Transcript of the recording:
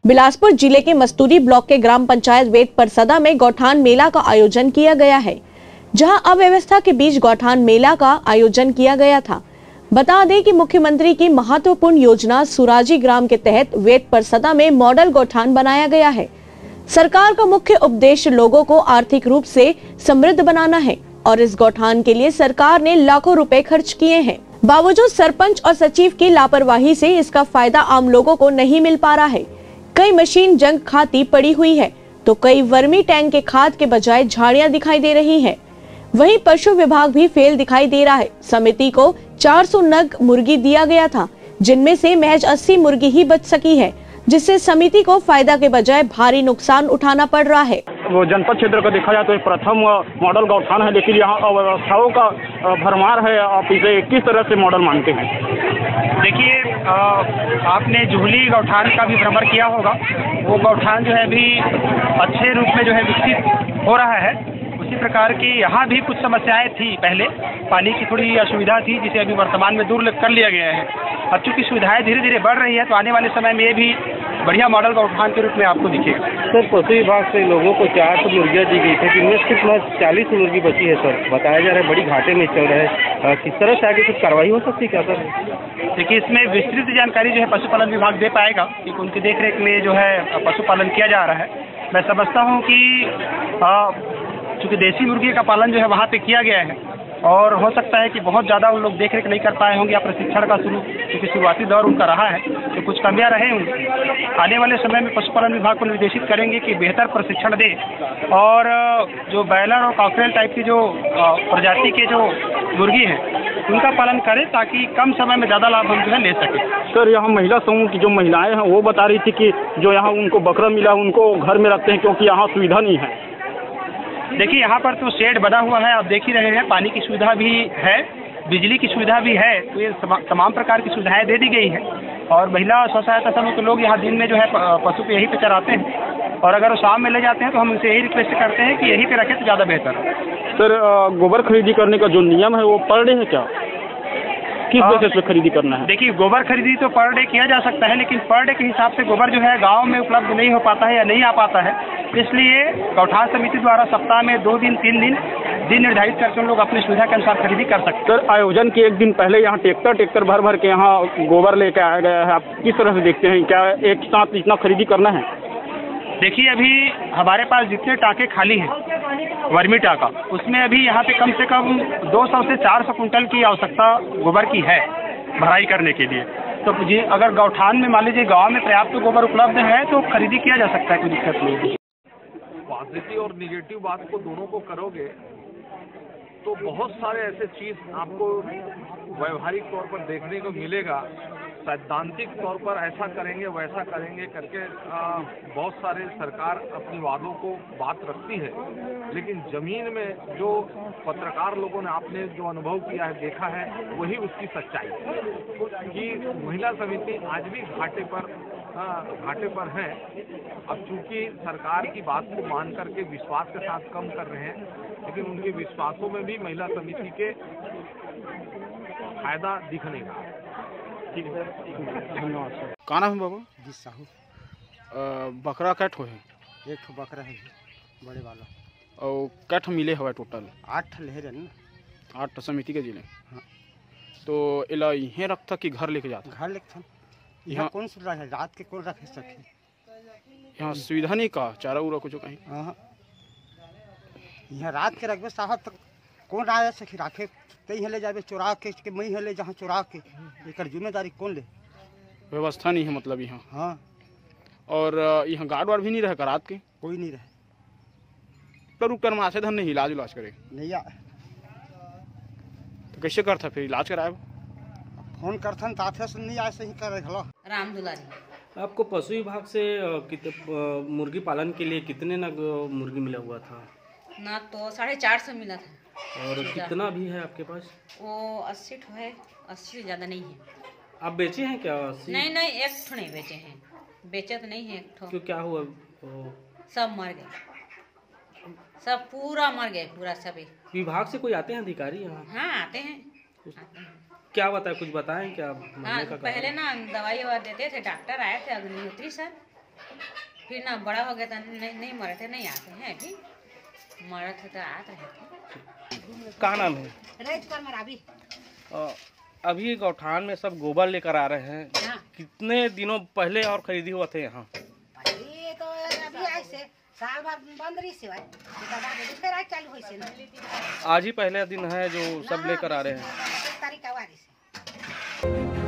बिलासपुर जिले के मस्तूरी ब्लॉक के ग्राम पंचायत वेद परसदा में गौठान मेला का आयोजन किया गया है, जहां अव्यवस्था के बीच गौठान मेला का आयोजन किया गया था। बता दें कि मुख्यमंत्री की महत्वपूर्ण योजना सुराजी ग्राम के तहत वेद परसदा में मॉडल गौठान बनाया गया है। सरकार का मुख्य उद्देश्य लोगों को आर्थिक रूप से समृद्ध बनाना है और इस गौठान के लिए सरकार ने लाखों रुपए खर्च किए हैं। बावजूद सरपंच और सचिव की लापरवाही से इसका फायदा आम लोगों को नहीं मिल पा रहा है। कई मशीन जंग खाती पड़ी हुई है तो कई वर्मी टैंक के खाद के बजाय झाड़ियां दिखाई दे रही हैं। वहीं पशु विभाग भी फेल दिखाई दे रहा है। समिति को 400 नग मुर्गी दिया गया था, जिनमें से महज 80 मुर्गी ही बच सकी है, जिससे समिति को फायदा के बजाय भारी नुकसान उठाना पड़ रहा है। वो जनपद क्षेत्र का देखा जाए तो प्रथम मॉडल गौठान है, लेकिन यहाँ अव्यवस्थाओं का भरमार है। आप इसे किस तरह से मॉडल मानते हैं? देखिए, आपने जुहली गौठान का भी भ्रमण किया होगा। वो गौठान जो है अभी अच्छे रूप में जो है विकसित हो रहा है। उसी प्रकार की यहाँ भी कुछ समस्याएं थी। पहले पानी की थोड़ी असुविधा थी, जिसे अभी वर्तमान में दूर कर लिया गया है। अब चूँकि सुविधाएं धीरे धीरे बढ़ रही है तो आने वाले समय में ये भी बढ़िया मॉडल गौठान के रूप में आपको दिखेगा। सर, पशु विभाग से लोगों को 400 मुर्गियाँ दी गई थी, जिनमें सिर्फ 40 मुर्गी बची है। सर, बताया जा रहा है बड़ी घाटे में चल रहा है। किस तरह से आगे कुछ कार्रवाई हो सकती है क्या सर? देखिए, इसमें विस्तृत जानकारी जो है पशुपालन विभाग दे पाएगा कि उनकी देखरेख में जो है पशुपालन किया जा रहा है। मैं समझता हूँ कि चूँकि देसी मुर्गी का पालन जो है वहाँ पे किया गया है और हो सकता है कि बहुत ज़्यादा उन लोग देखरेख नहीं कर पाए होंगे या प्रशिक्षण का क्योंकि शुरुआती दौर उनका रहा है तो कुछ कमियां रहे होंगी। आने वाले समय में पशुपालन विभाग को निर्देशित करेंगे कि बेहतर प्रशिक्षण दे और जो बैलर और कॉकरेल टाइप की जो प्रजाति के जो मुर्गी हैं उनका पालन करें, ताकि कम समय में ज़्यादा लाभ हम जो है ले सकें। सर, यहाँ महिला समूह की जो महिलाएं हैं वो बता रही थी कि जो यहाँ उनको बकरा मिला उनको घर में रखते हैं क्योंकि यहाँ सुविधा नहीं है। देखिए, यहाँ पर तो शेड बना हुआ है, आप देख ही रहे हैं। पानी की सुविधा भी है, बिजली की सुविधा भी है, तो ये तमाम प्रकार की सुविधाएं दे दी गई हैं। और महिला स्व सहायता समूह के लोग यहाँ दिन में जो है पशु को यहीं पे चराते हैं और अगर वो शाम में ले जाते हैं तो हम उनसे यही रिक्वेस्ट करते हैं कि यहीं पे रखें तो ज़्यादा बेहतर है। सर, गोबर खरीदी करने का जो नियम है वो पर डे है क्या? किस बेसिस पे खरीदी करना है? देखिए, गोबर खरीदी तो पर डे किया जा सकता है, लेकिन पर डे के हिसाब से गोबर जो है गांव में उपलब्ध नहीं हो पाता है या नहीं आ पाता है। इसलिए गौठान समिति द्वारा सप्ताह में 2 दिन 3 दिन निर्धारित करके उन लोग अपनी सुविधा के अनुसार खरीदी कर सकते हैं। सर, आयोजन के एक दिन पहले यहाँ ट्रैक्टर भर के यहाँ गोबर लेके आया गया है। आप किस तरह से देखते हैं? क्या एक साथ इतना खरीदी करना है? देखिए, अभी हमारे पास जितने टाँके खाली हैं वर्मी टाँका, उसमें अभी यहाँ पे कम से कम 200 से 400 कुंटल की आवश्यकता गोबर की है भराई करने के लिए। तो जी, अगर गौठान में मान लीजिए गांव में पर्याप्त गोबर उपलब्ध है तो खरीदी किया जा सकता है, कोई दिक्कत नहीं है। पॉजिटिव और निगेटिव बात को दोनों को करोगे तो बहुत सारे ऐसे चीज़ आपको व्यवहारिक तौर पर देखने को मिलेगा। सैद्धांतिक तौर पर ऐसा करेंगे वैसा करेंगे करके बहुत सारे सरकार अपनी वादों को बात रखती है, लेकिन ज़मीन में जो पत्रकार लोगों ने आपने जो अनुभव किया है, देखा है, वही उसकी सच्चाई है कि महिला समिति आज भी घाटे पर है। अब चूंकि सरकार की बात को मान करके विश्वास के साथ कम कर रहे हैं, लेकिन उनके विश्वासों में भी महिला समिति के फायदा दिखने का। ठीक है, धन्यवाद सर। कहाँ नाम है बाबू? जी साहू। बकरा कै ठो है? एक ठो बकरा है बड़े वाला। और कै ठो मिले हवा टोटल? 8 ले रहे ना। 8 समिति के जिले। हाँ। तो इला यहीं रखता कि घर लेके जाता? घर लेके था। यहाँ कौन सुन रहा है? रात के कौन रखे सके? यहाँ सुविधा नहीं का चारा उरा कुछ कहीं? हाँ, यहाँ रात के रखबे साहब तक कौन आया सखी राखे तई ले जाबे चोरा के मई ले जहाँ चोरा के, एकर जिम्मेदारी कौन ले? व्यवस्था नहीं है मतलब यहाँ? हाँ। और यहाँ गार्ड वार्ड भी नहीं रहे रात के? कोई नहीं रहे। तो रुक कर मासे धन नहीं इलाज करे नहीं तो कैसे करता फिर इलाज कराए? फोन करथन ताथे से नहीं आए सही कर रहा। राम दुलारी। आपको पशु विभाग से मुर्गी पालन के लिए कितने नग मुर्गी मिला हुआ था? ना तो 450 मिला था। और कितना भी है आपके पास? वो 80 ठो है, 80 से ज़्यादा नहीं है। आप बेचे हैं क्या? 80? नहीं, एक ठो नहीं बेचे हैं, बेचे तो नहीं है एक ठो। क्यों, क्या हुआ? सब मर गए, सब पूरा मर गए, पूरा सभी। विभाग से कोई आते हैं अधिकारी यहाँ? हाँ, आते हैं। क्या बताए, कुछ बताएं क्या? हाँ, पहले ना दवाई ववा देते थे, डॉक्टर आए थे अग्निहोत्री सर, फिर ना बड़ा हो गया तो नहीं मरे थे, नहीं आते हैं अभी, मरे थे तो आते हैं। कहाँ नाम है? रेत कर मरा अभी। अभी गौठान में सब गोबर लेकर आ रहे हैं। हाँ। कितने दिनों पहले और खरीदी हुआ थे यहाँ? ये तो अभी ऐसे साल भर बंद रही से फिर आज चालू हुई से ना। आज ही पहले दिन है जो सब लेकर आ रहे हैं। तारीख से